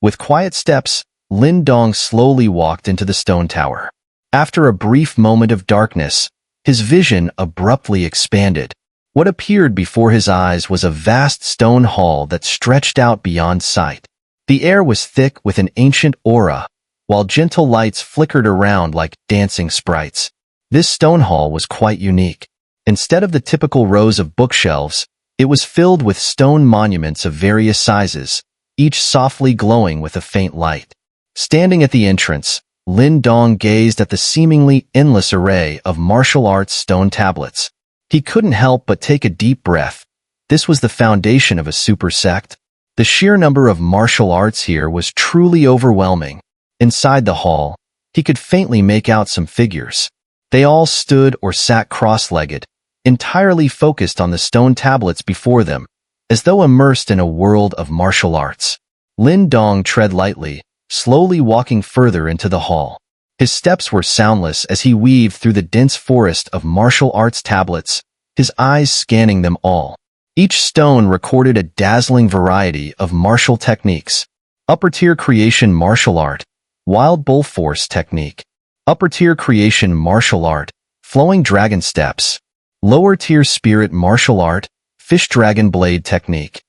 With quiet steps, Lin Dong slowly walked into the stone tower. After a brief moment of darkness, his vision abruptly expanded. What appeared before his eyes was a vast stone hall that stretched out beyond sight. The air was thick with an ancient aura, while gentle lights flickered around like dancing sprites. This stone hall was quite unique. Instead of the typical rows of bookshelves, it was filled with stone monuments of various sizes, each softly glowing with a faint light. Standing at the entrance, Lin Dong gazed at the seemingly endless array of martial arts stone tablets. He couldn't help but take a deep breath. This was the foundation of a super sect. The sheer number of martial arts here was truly overwhelming. Inside the hall, he could faintly make out some figures. They all stood or sat cross-legged, entirely focused on the stone tablets before them, as though immersed in a world of martial arts. Lin Dong tread lightly, slowly walking further into the hall. His steps were soundless as he weaved through the dense forest of martial arts tablets, his eyes scanning them all. Each stone recorded a dazzling variety of martial techniques. Upper-tier creation martial art, wild bull force technique. Upper-tier creation martial art, flowing dragon steps. Lower-tier spirit martial art, fish dragon blade technique.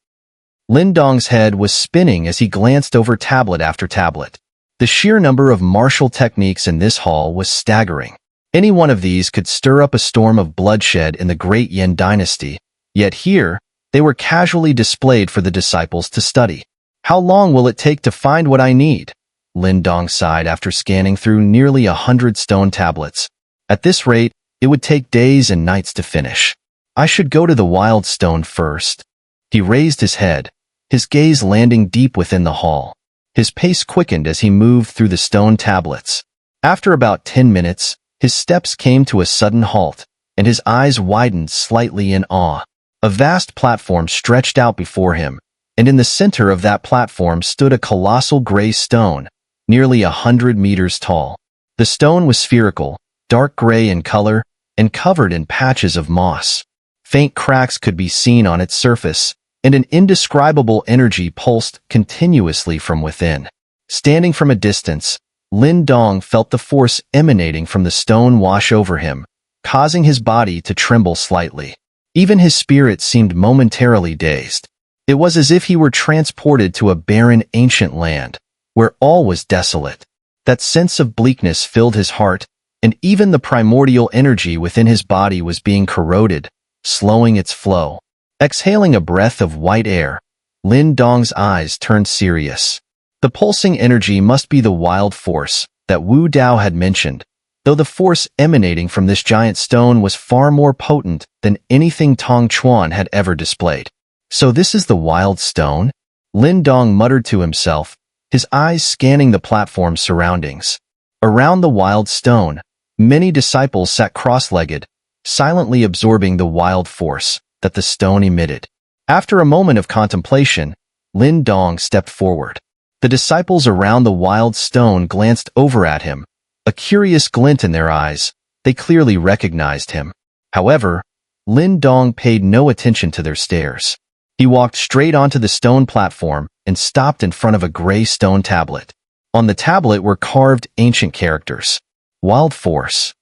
Lin Dong's head was spinning as he glanced over tablet after tablet. The sheer number of martial techniques in this hall was staggering. Any one of these could stir up a storm of bloodshed in the Great Yin dynasty, yet here, they were casually displayed for the disciples to study. How long will it take to find what I need? Lin Dong sighed after scanning through nearly 100 stone tablets. At this rate, it would take days and nights to finish. I should go to the wild stone first. He raised his head, his gaze landing deep within the hall. His pace quickened as he moved through the stone tablets. After about 10 minutes, his steps came to a sudden halt, and his eyes widened slightly in awe. A vast platform stretched out before him, and in the center of that platform stood a colossal gray stone, nearly 100 meters tall. The stone was spherical, dark gray in color, and covered in patches of moss. Faint cracks could be seen on its surface, and an indescribable energy pulsed continuously from within. Standing from a distance, Lin Dong felt the force emanating from the stone wash over him, causing his body to tremble slightly. Even his spirit seemed momentarily dazed. It was as if he were transported to a barren ancient land, where all was desolate. That sense of bleakness filled his heart, and even the primordial energy within his body was being corroded, slowing its flow. Exhaling a breath of white air, Lin Dong's eyes turned serious. The pulsing energy must be the wild force that Wu Dao had mentioned, though the force emanating from this giant stone was far more potent than anything Tong Chuan had ever displayed. So this is the wild stone? Lin Dong muttered to himself, his eyes scanning the platform's surroundings. Around the wild stone, many disciples sat cross-legged, silently absorbing the wild force that the stone emitted. After a moment of contemplation, Lin Dong stepped forward. The disciples around the wild stone glanced over at him, a curious glint in their eyes. They clearly recognized him. However, Lin Dong paid no attention to their stares. He walked straight onto the stone platform and stopped in front of a gray stone tablet. On the tablet were carved ancient characters. Wild Force.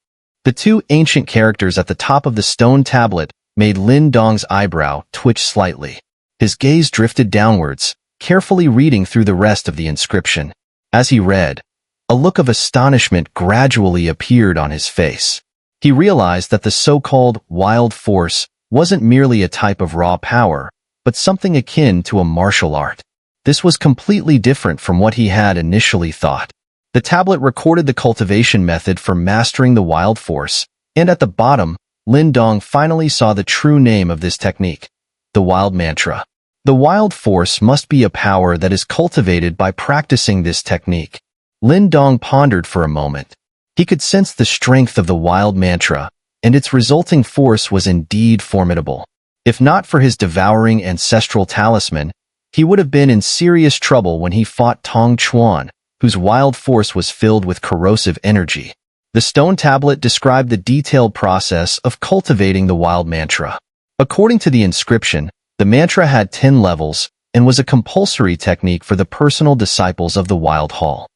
The two ancient characters at the top of the stone tablet made Lin Dong's eyebrow twitch slightly. His gaze drifted downwards, carefully reading through the rest of the inscription. As he read, a look of astonishment gradually appeared on his face. He realized that the so-called wild force wasn't merely a type of raw power, but something akin to a martial art. This was completely different from what he had initially thought. The tablet recorded the cultivation method for mastering the wild force, and at the bottom, Lin Dong finally saw the true name of this technique, the wild mantra. The wild force must be a power that is cultivated by practicing this technique. Lin Dong pondered for a moment. He could sense the strength of the wild mantra, and its resulting force was indeed formidable. If not for his devouring ancestral talisman, he would have been in serious trouble when he fought Tong Chuan, whose wild force was filled with corrosive energy. The stone tablet described the detailed process of cultivating the wild mantra. According to the inscription, the mantra had 10 levels, and was a compulsory technique for the personal disciples of the Wild Hall.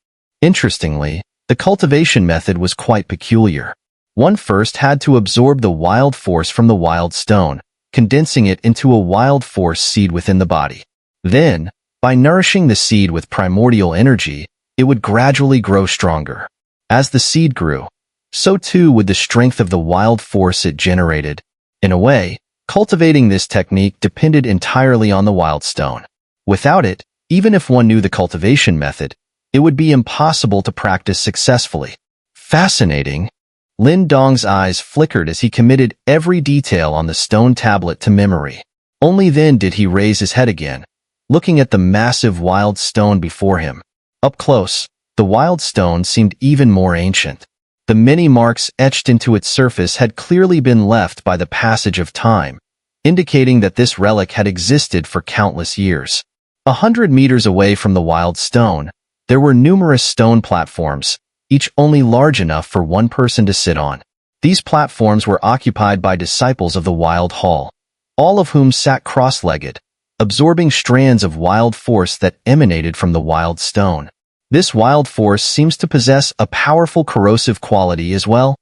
Interestingly, the cultivation method was quite peculiar. One first had to absorb the wild force from the wild stone, condensing it into a wild force seed within the body. Then, by nourishing the seed with primordial energy, it would gradually grow stronger. As the seed grew, so too would the strength of the wild force it generated. In a way, cultivating this technique depended entirely on the wild stone. Without it, even if one knew the cultivation method, it would be impossible to practice successfully. Fascinating. Lin Dong's eyes flickered as he committed every detail on the stone tablet to memory. Only then did he raise his head again, looking at the massive wild stone before him. Up close, the wild stone seemed even more ancient. The many marks etched into its surface had clearly been left by the passage of time, indicating that this relic had existed for countless years. 100 meters away from the wild stone, there were numerous stone platforms, each only large enough for one person to sit on. These platforms were occupied by disciples of the Wild Hall, all of whom sat cross-legged, absorbing strands of wild force that emanated from the wild stone. This wild force seems to possess a powerful corrosive quality as well.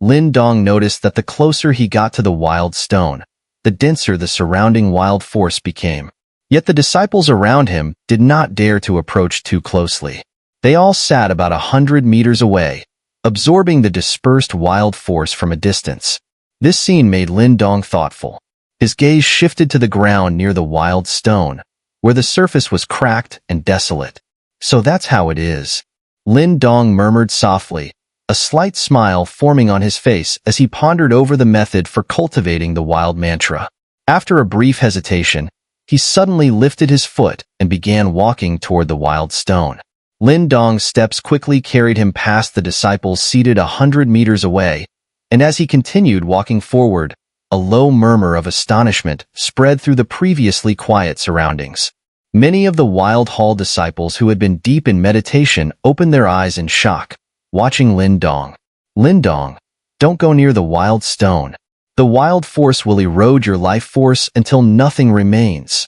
Lin Dong noticed that the closer he got to the wild stone, the denser the surrounding wild force became. Yet the disciples around him did not dare to approach too closely. They all sat about 100 meters away, absorbing the dispersed wild force from a distance. This scene made Lin Dong thoughtful. His gaze shifted to the ground near the wild stone, where the surface was cracked and desolate. So that's how it is. Lin Dong murmured softly, a slight smile forming on his face as he pondered over the method for cultivating the wild mantra. After a brief hesitation, he suddenly lifted his foot and began walking toward the wild stone. Lin Dong's steps quickly carried him past the disciples seated 100 meters away, and as he continued walking forward, a low murmur of astonishment spread through the previously quiet surroundings. Many of the Wild Hall disciples who had been deep in meditation opened their eyes in shock, watching Lin Dong. Lin Dong, don't go near the wild stone. The wild force will erode your life force until nothing remains,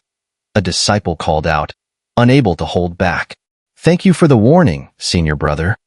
a disciple called out, unable to hold back. Thank you for the warning, senior brother.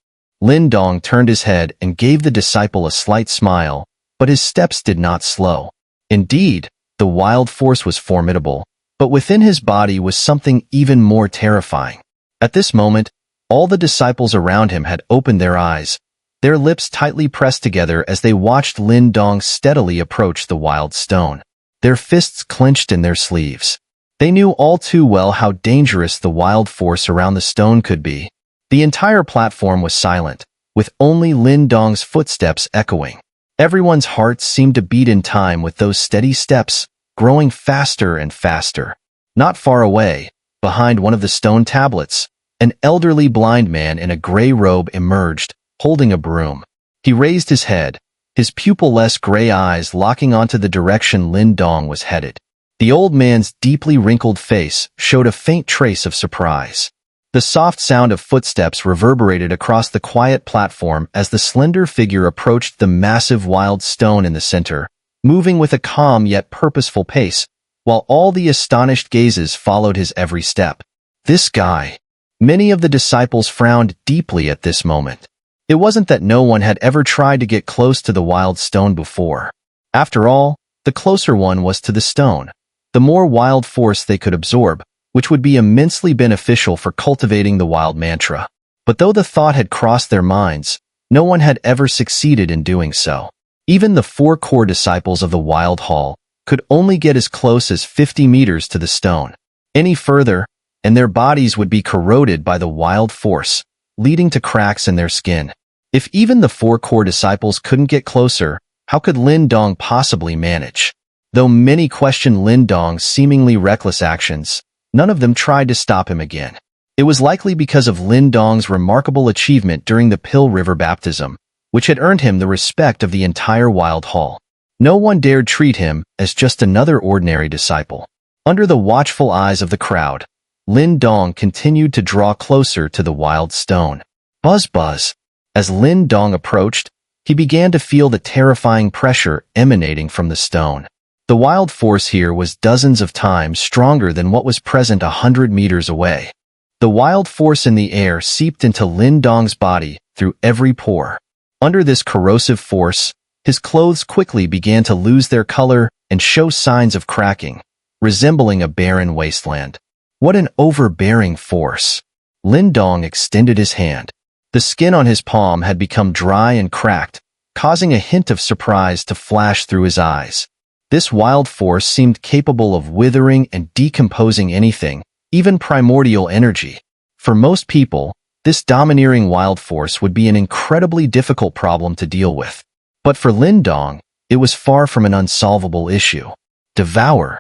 Lin Dong turned his head and gave the disciple a slight smile, but his steps did not slow. Indeed, the wild force was formidable, but within his body was something even more terrifying. At this moment, all the disciples around him had opened their eyes, their lips tightly pressed together as they watched Lin Dong steadily approach the wild stone. Their fists clenched in their sleeves. They knew all too well how dangerous the wild force around the stone could be. The entire platform was silent, with only Lin Dong's footsteps echoing. Everyone's hearts seemed to beat in time with those steady steps, growing faster and faster. Not far away, behind one of the stone tablets, an elderly blind man in a gray robe emerged, holding a broom. He raised his head, his pupil-less gray eyes locking onto the direction Lin Dong was headed. The old man's deeply wrinkled face showed a faint trace of surprise. The soft sound of footsteps reverberated across the quiet platform as the slender figure approached the massive wild stone in the center, moving with a calm yet purposeful pace, while all the astonished gazes followed his every step. This guy. Many of the disciples frowned deeply at this moment. It wasn't that no one had ever tried to get close to the wild stone before. After all, the closer one was to the stone, the more wild force they could absorb, which would be immensely beneficial for cultivating the wild mantra. But though the thought had crossed their minds, no one had ever succeeded in doing so. Even the 4 core disciples of the Wild Hall could only get as close as 50 meters to the stone. Any further, and their bodies would be corroded by the wild force, leading to cracks in their skin. If even the 4 core disciples couldn't get closer, how could Lin Dong possibly manage? Though many questioned Lin Dong's seemingly reckless actions, none of them tried to stop him again. It was likely because of Lin Dong's remarkable achievement during the Pill River baptism, which had earned him the respect of the entire Wild Hall. No one dared treat him as just another ordinary disciple. Under the watchful eyes of the crowd, Lin Dong continued to draw closer to the wild stone. Buzz buzz. As Lin Dong approached, he began to feel the terrifying pressure emanating from the stone. The wild force here was dozens of times stronger than what was present 100 meters away. The wild force in the air seeped into Lin Dong's body through every pore. Under this corrosive force, his clothes quickly began to lose their color and show signs of cracking, resembling a barren wasteland. What an overbearing force! Lin Dong extended his hand. The skin on his palm had become dry and cracked, causing a hint of surprise to flash through his eyes. This wild force seemed capable of withering and decomposing anything, even primordial energy. For most people, this domineering wild force would be an incredibly difficult problem to deal with. But for Lin Dong, it was far from an unsolvable issue. Devour.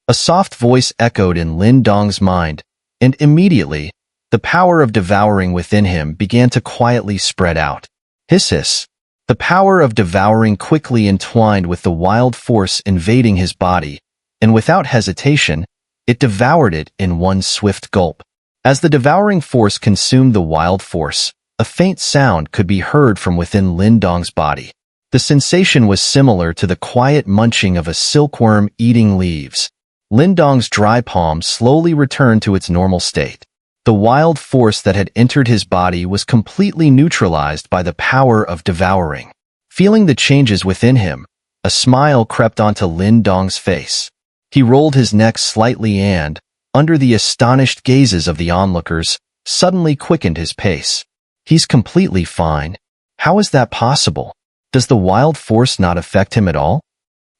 A soft voice echoed in Lin Dong's mind, and immediately, the power of devouring within him began to quietly spread out. Hiss. The power of devouring quickly entwined with the wild force invading his body, and without hesitation, it devoured it in one swift gulp. As the devouring force consumed the wild force, a faint sound could be heard from within Lin Dong's body. The sensation was similar to the quiet munching of a silkworm eating leaves. Lin Dong's dry palm slowly returned to its normal state. The wild force that had entered his body was completely neutralized by the power of devouring. Feeling the changes within him, a smile crept onto Lin Dong's face. He rolled his neck slightly and, under the astonished gazes of the onlookers, suddenly quickened his pace. He's completely fine. How is that possible? Does the wild force not affect him at all?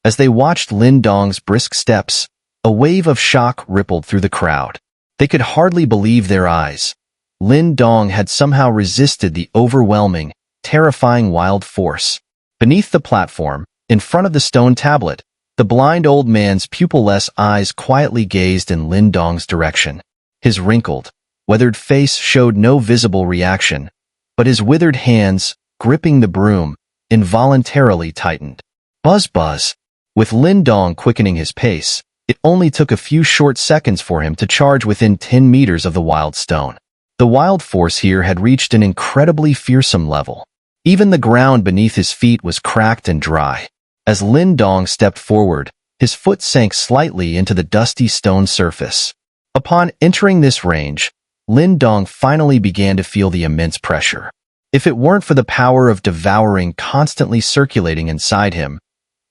As they watched Lin Dong's brisk steps, a wave of shock rippled through the crowd. They could hardly believe their eyes. Lin Dong had somehow resisted the overwhelming, terrifying wild force. Beneath the platform, in front of the stone tablet, the blind old man's pupilless eyes quietly gazed in Lin Dong's direction. His wrinkled, weathered face showed no visible reaction, but his withered hands, gripping the broom, involuntarily tightened. Buzz. With Lin Dong quickening his pace, it only took a few short seconds for him to charge within 10 meters of the wild stone. The wild force here had reached an incredibly fearsome level. Even the ground beneath his feet was cracked and dry. As Lin Dong stepped forward, his foot sank slightly into the dusty stone surface. Upon entering this range, Lin Dong finally began to feel the immense pressure. If it weren't for the power of devouring constantly circulating inside him,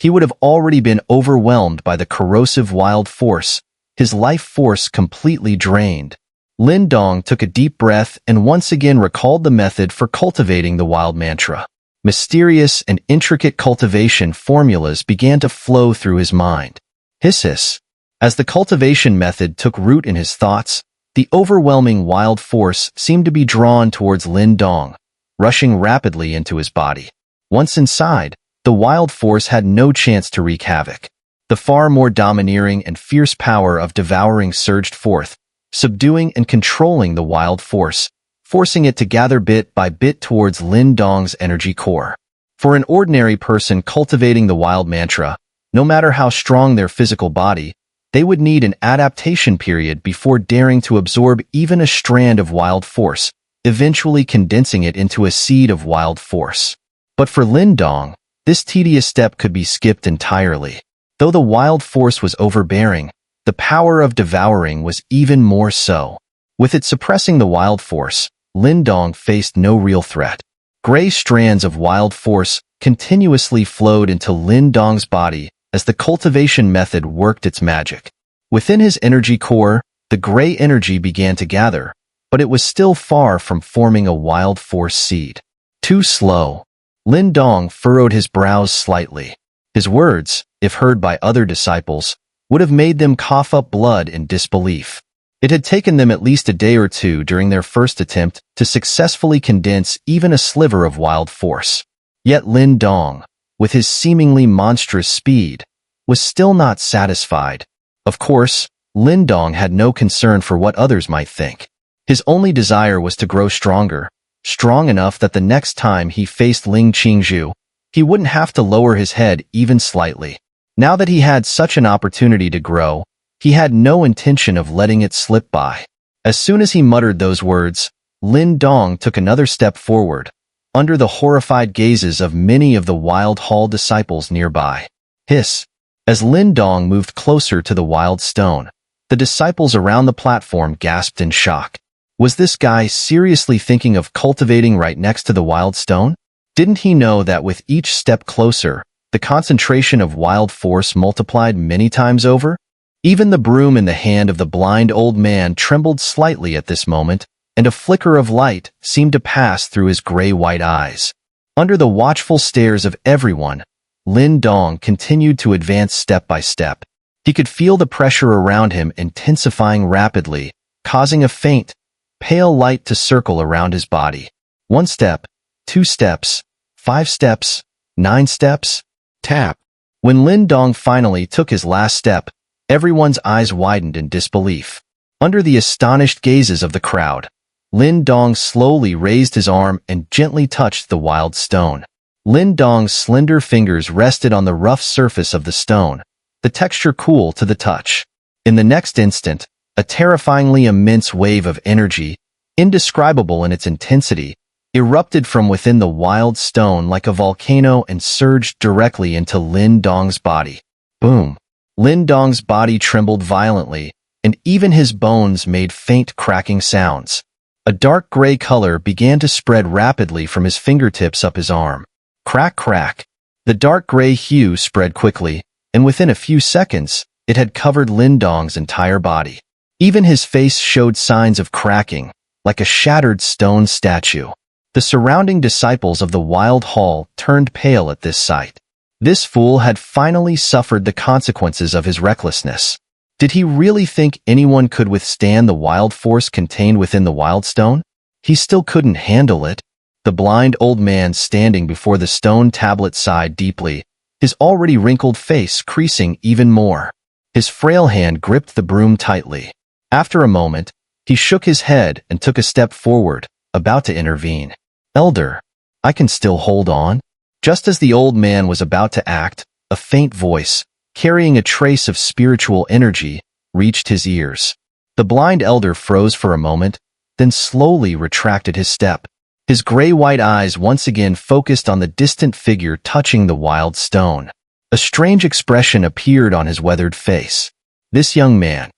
he would have already been overwhelmed by the corrosive wild force, his life force completely drained. Lin Dong took a deep breath and once again recalled the method for cultivating the wild mantra. Mysterious and intricate cultivation formulas began to flow through his mind. Hiss. As the cultivation method took root in his thoughts, the overwhelming wild force seemed to be drawn towards Lin Dong, rushing rapidly into his body. Once inside, the wild force had no chance to wreak havoc. The far more domineering and fierce power of devouring surged forth, subduing and controlling the wild force, forcing it to gather bit by bit towards Lin Dong's energy core. For an ordinary person cultivating the wild mantra, no matter how strong their physical body, they would need an adaptation period before daring to absorb even a strand of wild force, eventually condensing it into a seed of wild force. But for Lin Dong, this tedious step could be skipped entirely. Though the wild force was overbearing, the power of devouring was even more so. With it suppressing the wild force, Lin Dong faced no real threat. Gray strands of wild force continuously flowed into Lin Dong's body as the cultivation method worked its magic. Within his energy core, the gray energy began to gather, but it was still far from forming a wild force seed. Too slow. Lin Dong furrowed his brows slightly. His words, if heard by other disciples, would have made them cough up blood in disbelief. It had taken them at least a day or two during their first attempt to successfully condense even a sliver of wild force. Yet Lin Dong, with his seemingly monstrous speed, was still not satisfied. Of course, Lin Dong had no concern for what others might think. His only desire was to grow stronger, strong enough that the next time he faced Ling Qingzhu, he wouldn't have to lower his head even slightly. Now that he had such an opportunity to grow, he had no intention of letting it slip by. As soon as he muttered those words, Lin Dong took another step forward, under the horrified gazes of many of the wild hall disciples nearby. Hiss. As Lin Dong moved closer to the wild stone, the disciples around the platform gasped in shock. Was this guy seriously thinking of cultivating right next to the wild stone? Didn't he know that with each step closer, the concentration of wild force multiplied many times over? Even the broom in the hand of the blind old man trembled slightly at this moment, and a flicker of light seemed to pass through his gray-white eyes. Under the watchful stares of everyone, Lin Dong continued to advance step by step. He could feel the pressure around him intensifying rapidly, causing a faint, pale light to circle around his body. 1 step, 2 steps, 5 steps, 9 steps. Tap. When Lin Dong finally took his last step, everyone's eyes widened in disbelief. Under the astonished gazes of the crowd, Lin Dong slowly raised his arm and gently touched the wild stone. Lin Dong's slender fingers rested on the rough surface of the stone, the texture cool to the touch. In the next instant, a terrifyingly immense wave of energy, indescribable in its intensity, erupted from within the wild stone like a volcano and surged directly into Lin Dong's body. Boom! Lin Dong's body trembled violently, and even his bones made faint cracking sounds. A dark gray color began to spread rapidly from his fingertips up his arm. Crack, crack. The dark gray hue spread quickly, and within a few seconds, it had covered Lin Dong's entire body. Even his face showed signs of cracking, like a shattered stone statue. The surrounding disciples of the wild hall turned pale at this sight. This fool had finally suffered the consequences of his recklessness. Did he really think anyone could withstand the wild force contained within the wild stone? He still couldn't handle it. The blind old man standing before the stone tablet sighed deeply, his already wrinkled face creasing even more. His frail hand gripped the broom tightly. After a moment, he shook his head and took a step forward, about to intervene. "Elder, I can still hold on." Just as the old man was about to act, a faint voice, carrying a trace of spiritual energy, reached his ears. The blind elder froze for a moment, then slowly retracted his step. His gray-white eyes once again focused on the distant figure touching the wild stone. A strange expression appeared on his weathered face. This young man,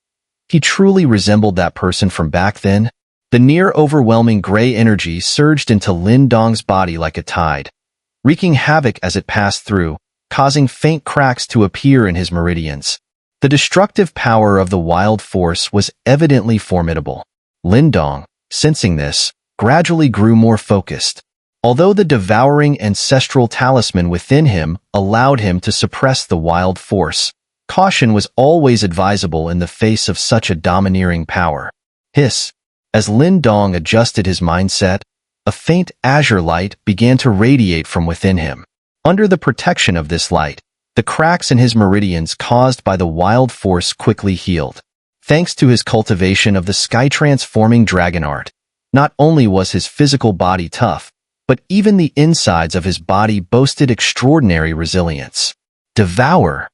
he truly resembled that person from back then. The near-overwhelming gray energy surged into Lin Dong's body like a tide, wreaking havoc as it passed through, causing faint cracks to appear in his meridians. The destructive power of the wild force was evidently formidable. Lin Dong, sensing this, gradually grew more focused. Although the devouring ancestral talisman within him allowed him to suppress the wild force, caution was always advisable in the face of such a domineering power. Hiss! As Lin Dong adjusted his mindset, a faint azure light began to radiate from within him. Under the protection of this light, the cracks in his meridians caused by the wild force quickly healed. Thanks to his cultivation of the sky-transforming dragon art, not only was his physical body tough, but even the insides of his body boasted extraordinary resilience. Devour!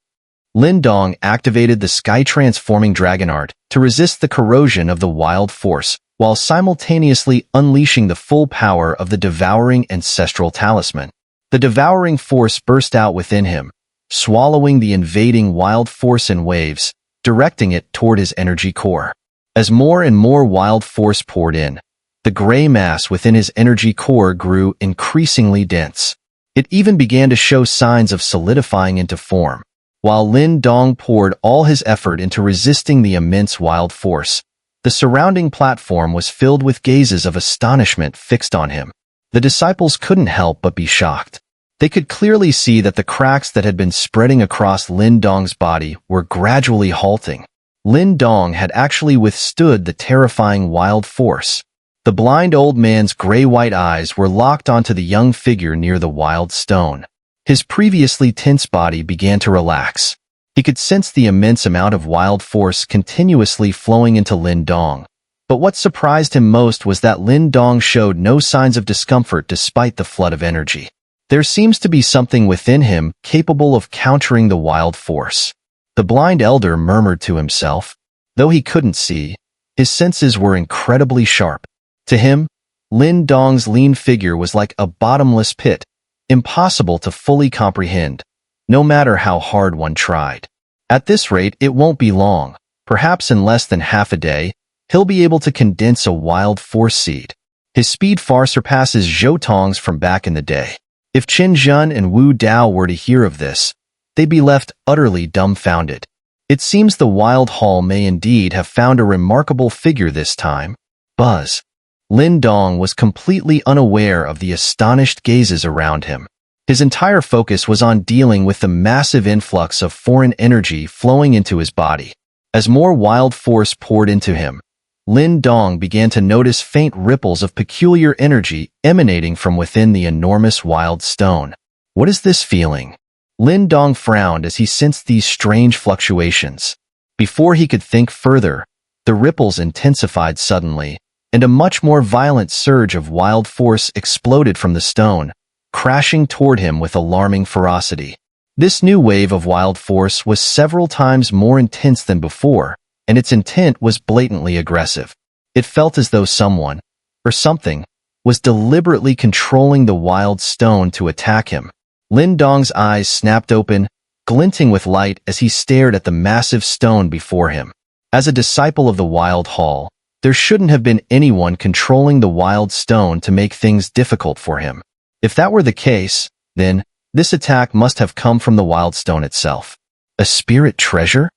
Lin Dong activated the sky-transforming dragon art to resist the corrosion of the wild force, while simultaneously unleashing the full power of the devouring ancestral talisman. The devouring force burst out within him, swallowing the invading wild force in waves, directing it toward his energy core. As more and more wild force poured in, the gray mass within his energy core grew increasingly dense. It even began to show signs of solidifying into form. While Lin Dong poured all his effort into resisting the immense wild force, the surrounding platform was filled with gazes of astonishment fixed on him. The disciples couldn't help but be shocked. They could clearly see that the cracks that had been spreading across Lin Dong's body were gradually halting. Lin Dong had actually withstood the terrifying wild force. The blind old man's gray-white eyes were locked onto the young figure near the wild stone. His previously tense body began to relax. He could sense the immense amount of wild force continuously flowing into Lin Dong. But what surprised him most was that Lin Dong showed no signs of discomfort despite the flood of energy. There seems to be something within him capable of countering the wild force. The blind elder murmured to himself. Though he couldn't see, his senses were incredibly sharp. To him, Lin Dong's lean figure was like a bottomless pit, impossible to fully comprehend. no matter how hard one tried. At this rate, it won't be long. Perhaps in less than half a day, he'll be able to condense a wild force seed. His speed far surpasses Zhou Tong's from back in the day. If Qin Zhen and Wu Dao were to hear of this, they'd be left utterly dumbfounded. It seems the Wild Hall may indeed have found a remarkable figure this time. Buzz. Lin Dong was completely unaware of the astonished gazes around him. His entire focus was on dealing with the massive influx of foreign energy flowing into his body. As more wild force poured into him, Lin Dong began to notice faint ripples of peculiar energy emanating from within the enormous wild stone. What is this feeling? Lin Dong frowned as he sensed these strange fluctuations. Before he could think further, the ripples intensified suddenly, and a much more violent surge of wild force exploded from the stone, crashing toward him with alarming ferocity. This new wave of wild force was several times more intense than before, and its intent was blatantly aggressive. It felt as though someone, or something, was deliberately controlling the wild stone to attack him. Lin Dong's eyes snapped open, glinting with light as he stared at the massive stone before him. As a disciple of the Wild Hall, there shouldn't have been anyone controlling the wild stone to make things difficult for him. If that were the case, then this attack must have come from the wild stone itself. A spirit treasure?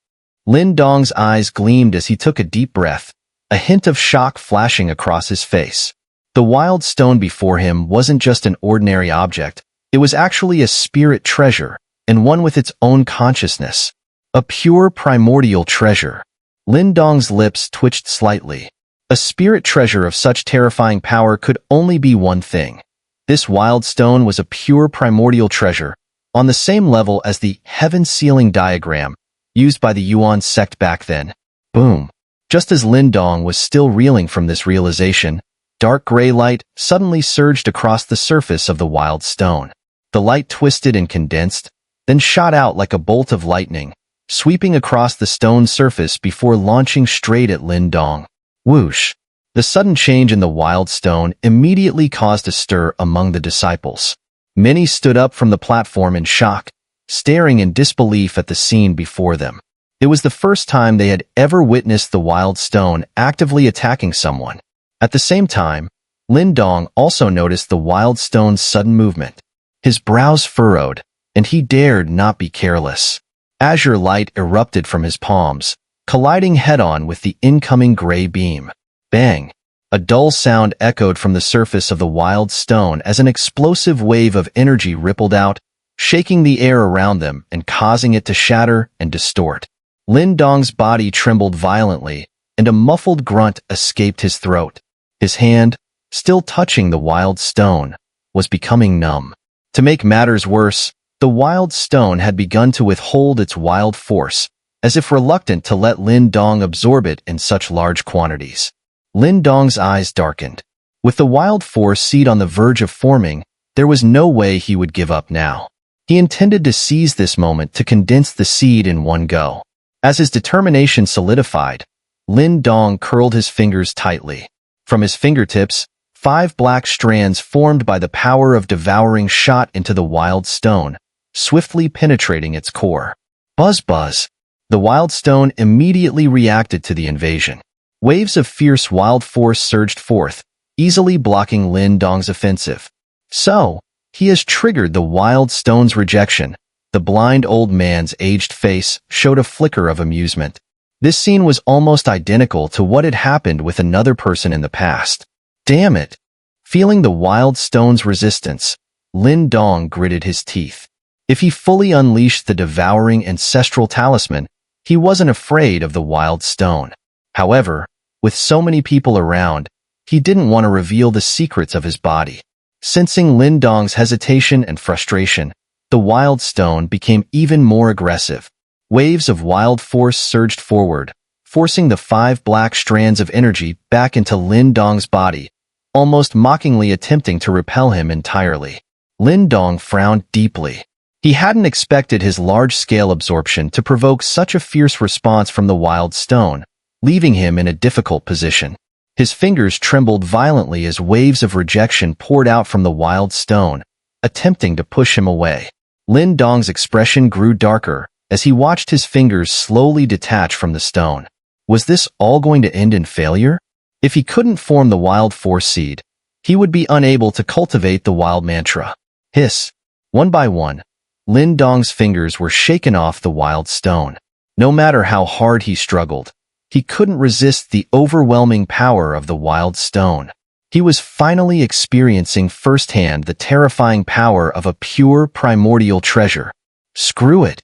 Lin Dong's eyes gleamed as he took a deep breath, a hint of shock flashing across his face. The wild stone before him wasn't just an ordinary object. It was actually a spirit treasure, and one with its own consciousness. A pure primordial treasure. Lin Dong's lips twitched slightly. A spirit treasure of such terrifying power could only be one thing. This wild stone was a pure primordial treasure, on the same level as the heaven sealing diagram used by the Yuan sect back then. Boom. Just as Lin Dong was still reeling from this realization, dark gray light suddenly surged across the surface of the wild stone. The light twisted and condensed, then shot out like a bolt of lightning, sweeping across the stone surface before launching straight at Lin Dong. Whoosh! The sudden change in the wild stone immediately caused a stir among the disciples. Many stood up from the platform in shock, staring in disbelief at the scene before them. It was the first time they had ever witnessed the wild stone actively attacking someone. At the same time, Lin Dong also noticed the wild stone's sudden movement. His brows furrowed, and he dared not be careless. Azure light erupted from his palms, colliding head-on with the incoming gray beam. Bang! A dull sound echoed from the surface of the wild stone as an explosive wave of energy rippled out, shaking the air around them and causing it to shatter and distort. Lin Dong's body trembled violently, and a muffled grunt escaped his throat. His hand, still touching the wild stone, was becoming numb. To make matters worse, the wild stone had begun to withhold its wild force, as if reluctant to let Lin Dong absorb it in such large quantities. Lin Dong's eyes darkened. With the wild force seed on the verge of forming, there was no way he would give up now. He intended to seize this moment to condense the seed in one go. As his determination solidified, Lin Dong curled his fingers tightly. From his fingertips, 5 black strands formed by the power of devouring shot into the wild stone, swiftly penetrating its core. Buzz buzz! The wild stone immediately reacted to the invasion. Waves of fierce wild force surged forth, easily blocking Lin Dong's offensive. So, he has triggered the wild stone's rejection. The blind old man's aged face showed a flicker of amusement. This scene was almost identical to what had happened with another person in the past. Damn it! Feeling the wild stone's resistance, Lin Dong gritted his teeth. If he fully unleashed the devouring ancestral talisman, he wasn't afraid of the wild stone. However, with so many people around, he didn't want to reveal the secrets of his body. Sensing Lin Dong's hesitation and frustration, the wild stone became even more aggressive. Waves of wild force surged forward, forcing the 5 black strands of energy back into Lin Dong's body, almost mockingly attempting to repel him entirely. Lin Dong frowned deeply. He hadn't expected his large-scale absorption to provoke such a fierce response from the wild stone, leaving him in a difficult position. His fingers trembled violently as waves of rejection poured out from the wild stone, attempting to push him away. Lin Dong's expression grew darker as he watched his fingers slowly detach from the stone. Was this all going to end in failure? If he couldn't form the wild force seed, he would be unable to cultivate the wild mantra. Hiss. One by one, Lin Dong's fingers were shaken off the wild stone. No matter how hard he struggled, he couldn't resist the overwhelming power of the wild stone. He was finally experiencing firsthand the terrifying power of a pure primordial treasure. Screw it.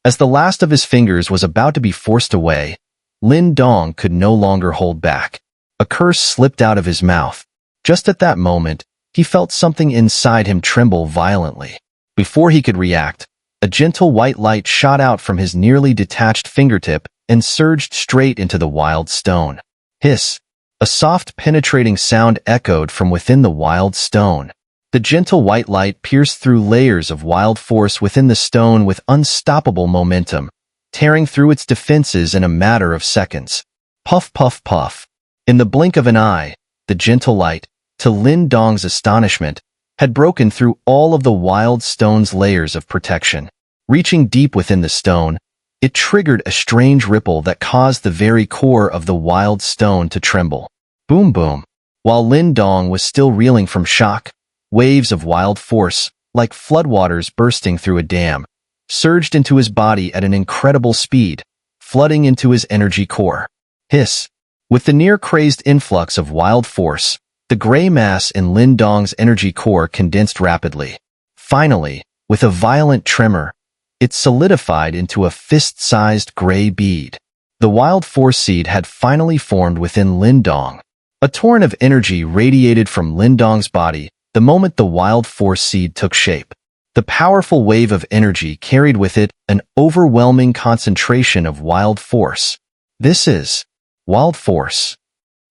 As the last of his fingers was about to be forced away, Lin Dong could no longer hold back. A curse slipped out of his mouth. Just at that moment, he felt something inside him tremble violently. Before he could react, a gentle white light shot out from his nearly detached fingertip and surged straight into the wild stone. Hiss. A soft, penetrating sound echoed from within the wild stone. The gentle white light pierced through layers of wild force within the stone with unstoppable momentum, tearing through its defenses in a matter of seconds. Puff, puff, puff. In the blink of an eye, the gentle light, to Lin Dong's astonishment, had broken through all of the wild stone's layers of protection. Reaching deep within the stone, it triggered a strange ripple that caused the very core of the wild stone to tremble. Boom, boom. While Lin Dong was still reeling from shock, waves of wild force, like floodwaters bursting through a dam, surged into his body at an incredible speed, flooding into his energy core. Hiss. With the near-crazed influx of wild force, the gray mass in Lin Dong's energy core condensed rapidly. Finally, with a violent tremor, it solidified into a fist-sized gray bead. The wild force seed had finally formed within Lin Dong. A torrent of energy radiated from Lin Dong's body the moment the wild force seed took shape. The powerful wave of energy carried with it an overwhelming concentration of wild force. This is wild force.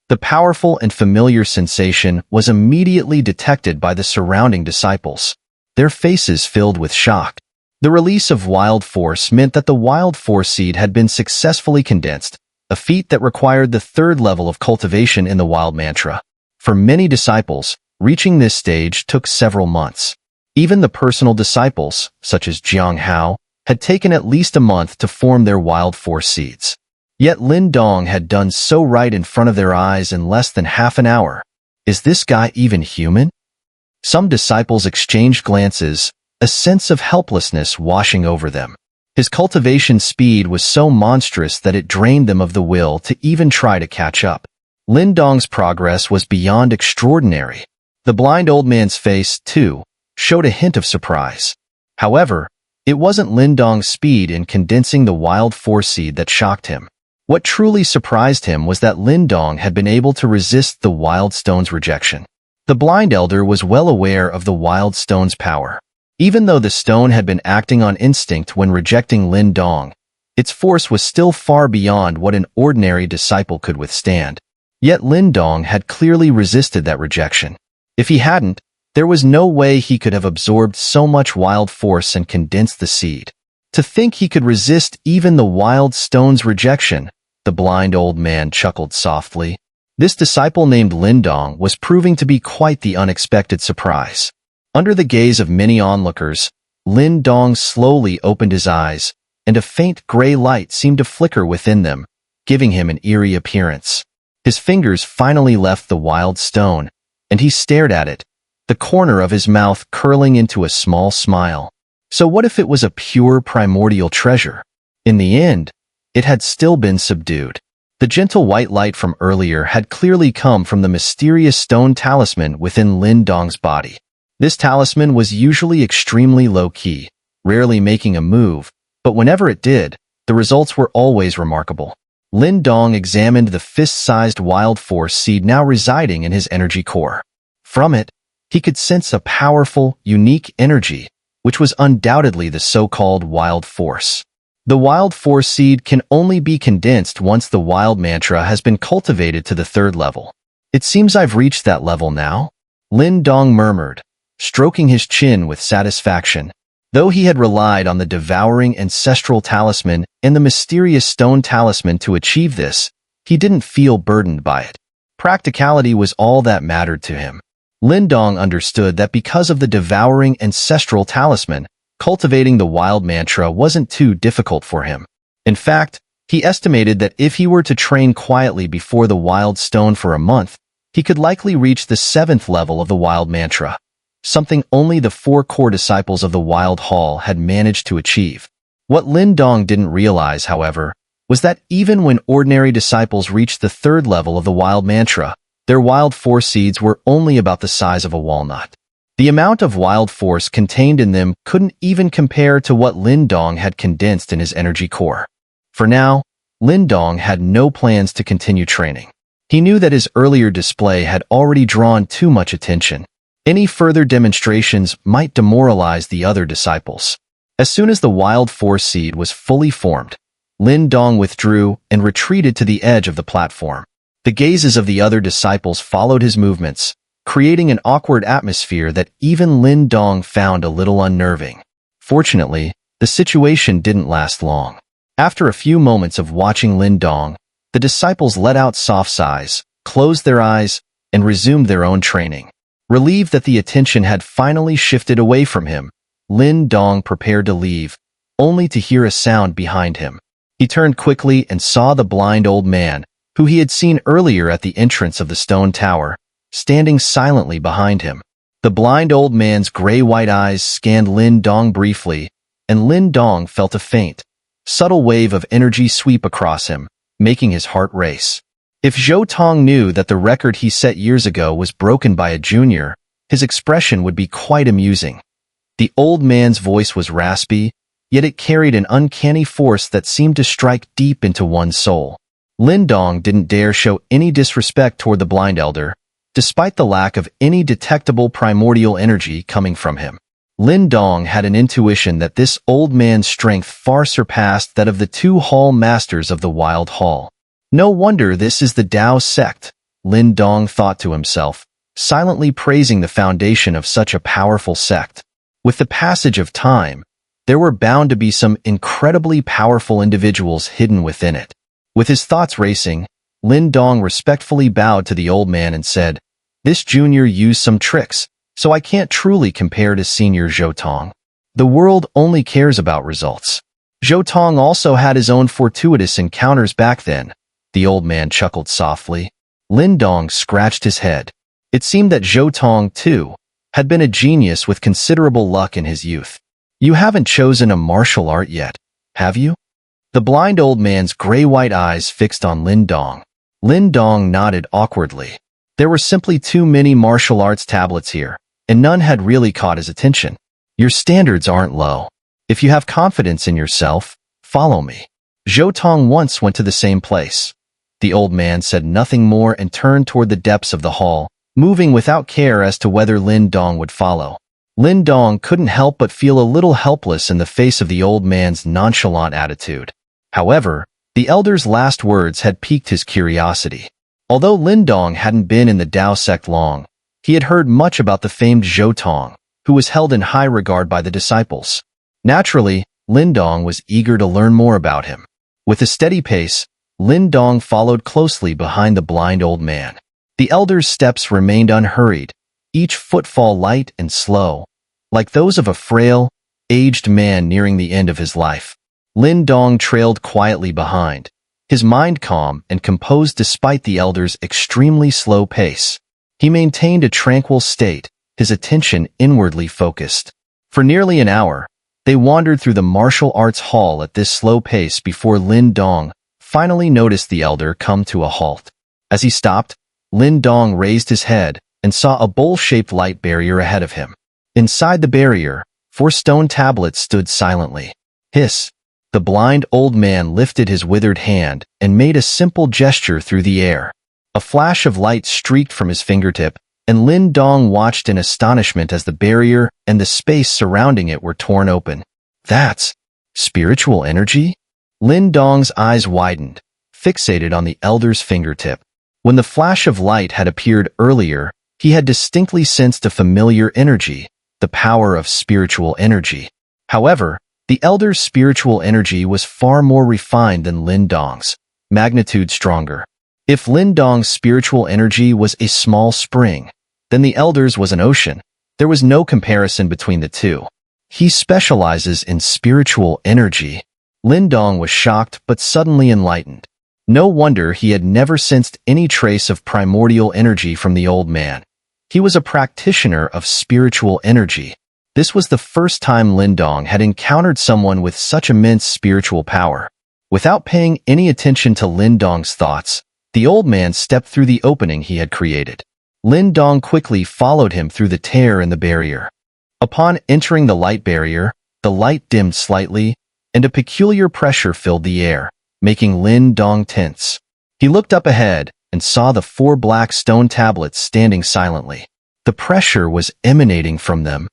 The powerful and familiar sensation was immediately detected by the surrounding disciples. Their faces filled with shock. The release of wild force meant that the wild force seed had been successfully condensed, a feat that required the third level of cultivation in the wild mantra. For many disciples, reaching this stage took several months. Even the personal disciples, such as Jiang Hao, had taken at least a month to form their wild force seeds. Yet Lin Dong had done so right in front of their eyes in less than half an hour. Is this guy even human? Some disciples exchanged glances, a sense of helplessness washing over them. His cultivation speed was so monstrous that it drained them of the will to even try to catch up. Lin Dong's progress was beyond extraordinary. The blind old man's face, too, showed a hint of surprise. However, it wasn't Lin Dong's speed in condensing the wild force seed that shocked him. What truly surprised him was that Lin Dong had been able to resist the wild stone's rejection. The blind elder was well aware of the wild stone's power. Even though the stone had been acting on instinct when rejecting Lin Dong, its force was still far beyond what an ordinary disciple could withstand. Yet Lin Dong had clearly resisted that rejection. If he hadn't, there was no way he could have absorbed so much wild force and condensed the seed. To think he could resist even the wild stone's rejection, the blind old man chuckled softly. This disciple named Lin Dong was proving to be quite the unexpected surprise. Under the gaze of many onlookers, Lin Dong slowly opened his eyes, and a faint gray light seemed to flicker within them, giving him an eerie appearance. His fingers finally left the wild stone, and he stared at it, the corner of his mouth curling into a small smile. So what if it was a pure primordial treasure? In the end, it had still been subdued. The gentle white light from earlier had clearly come from the mysterious stone talisman within Lin Dong's body. This talisman was usually extremely low-key, rarely making a move, but whenever it did, the results were always remarkable. Lin Dong examined the fist-sized wild force seed now residing in his energy core. From it, he could sense a powerful, unique energy, which was undoubtedly the so-called wild force. The wild force seed can only be condensed once the wild mantra has been cultivated to the third level. It seems I've reached that level now, Lin Dong murmured, stroking his chin with satisfaction. Though he had relied on the devouring ancestral talisman and the mysterious stone talisman to achieve this, he didn't feel burdened by it. Practicality was all that mattered to him. Lin Dong understood that because of the devouring ancestral talisman, cultivating the wild mantra wasn't too difficult for him. In fact, he estimated that if he were to train quietly before the wild stone for a month, he could likely reach the 7th level of the wild mantra, something only the 4 core disciples of the Wild Hall had managed to achieve. What Lin Dong didn't realize, however, was that even when ordinary disciples reached the 3rd level of the wild mantra, their wild force seeds were only about the size of a walnut. The amount of wild force contained in them couldn't even compare to what Lin Dong had condensed in his energy core. For now, Lin Dong had no plans to continue training. He knew that his earlier display had already drawn too much attention. Any further demonstrations might demoralize the other disciples. As soon as the wild force seed was fully formed, Lin Dong withdrew and retreated to the edge of the platform. The gazes of the other disciples followed his movements, creating an awkward atmosphere that even Lin Dong found a little unnerving. Fortunately, the situation didn't last long. After a few moments of watching Lin Dong, the disciples let out soft sighs, closed their eyes, and resumed their own training. Relieved that the attention had finally shifted away from him, Lin Dong prepared to leave, only to hear a sound behind him. He turned quickly and saw the blind old man, who he had seen earlier at the entrance of the stone tower, standing silently behind him. The blind old man's gray-white eyes scanned Lin Dong briefly, and Lin Dong felt a faint, subtle wave of energy sweep across him, making his heart race. If Zhou Tong knew that the record he set years ago was broken by a junior, his expression would be quite amusing. The old man's voice was raspy, yet it carried an uncanny force that seemed to strike deep into one's soul. Lin Dong didn't dare show any disrespect toward the blind elder, despite the lack of any detectable primordial energy coming from him. Lin Dong had an intuition that this old man's strength far surpassed that of the 2 hall masters of the Wild Hall. No wonder this is the Dao sect, Lin Dong thought to himself, silently praising the foundation of such a powerful sect. With the passage of time, there were bound to be some incredibly powerful individuals hidden within it. With his thoughts racing, Lin Dong respectfully bowed to the old man and said, "This junior used some tricks, so I can't truly compare to senior Zhou Tong. The world only cares about results." Zhou Tong also had his own fortuitous encounters back then. The old man chuckled softly. Lin Dong scratched his head. It seemed that Zhou Tong, too, had been a genius with considerable luck in his youth. "You haven't chosen a martial art yet, have you?" The blind old man's gray-white eyes fixed on Lin Dong. Lin Dong nodded awkwardly. There were simply too many martial arts tablets here, and none had really caught his attention. "Your standards aren't low. If you have confidence in yourself, follow me." Zhou Tong once went to the same place. The old man said nothing more and turned toward the depths of the hall, moving without care as to whether Lin Dong would follow. Lin Dong couldn't help but feel a little helpless in the face of the old man's nonchalant attitude. However, the elder's last words had piqued his curiosity. Although Lin Dong hadn't been in the Dao sect long, he had heard much about the famed Zhou Tong, who was held in high regard by the disciples. Naturally, Lin Dong was eager to learn more about him. With a steady pace, Lin Dong followed closely behind the blind old man. The elder's steps remained unhurried, each footfall light and slow, like those of a frail, aged man nearing the end of his life. Lin Dong trailed quietly behind, his mind calm and composed despite the elder's extremely slow pace. He maintained a tranquil state, his attention inwardly focused. For nearly an hour, they wandered through the martial arts hall at this slow pace before Lin Dong finally noticed the elder come to a halt. As he stopped, Lin Dong raised his head and saw a bowl-shaped light barrier ahead of him. Inside the barrier, 4 stone tablets stood silently. Hiss! The blind old man lifted his withered hand and made a simple gesture through the air. A flash of light streaked from his fingertip, and Lin Dong watched in astonishment as the barrier and the space surrounding it were torn open. "That's spiritual energy?" Lin Dong's eyes widened, fixated on the elder's fingertip. When the flash of light had appeared earlier, he had distinctly sensed a familiar energy, the power of spiritual energy. However, the elder's spiritual energy was far more refined than Lin Dong's, magnitude stronger. If Lin Dong's spiritual energy was a small spring, then the elder's was an ocean. There was no comparison between the two. He specializes in spiritual energy. Lin Dong was shocked but suddenly enlightened. No wonder he had never sensed any trace of primordial energy from the old man. He was a practitioner of spiritual energy. This was the first time Lin Dong had encountered someone with such immense spiritual power. Without paying any attention to Lin Dong's thoughts, the old man stepped through the opening he had created. Lin Dong quickly followed him through the tear in the barrier. Upon entering the light barrier, the light dimmed slightly, and a peculiar pressure filled the air, making Lin Dong tense. He looked up ahead and saw the 4 black stone tablets standing silently. The pressure was emanating from them,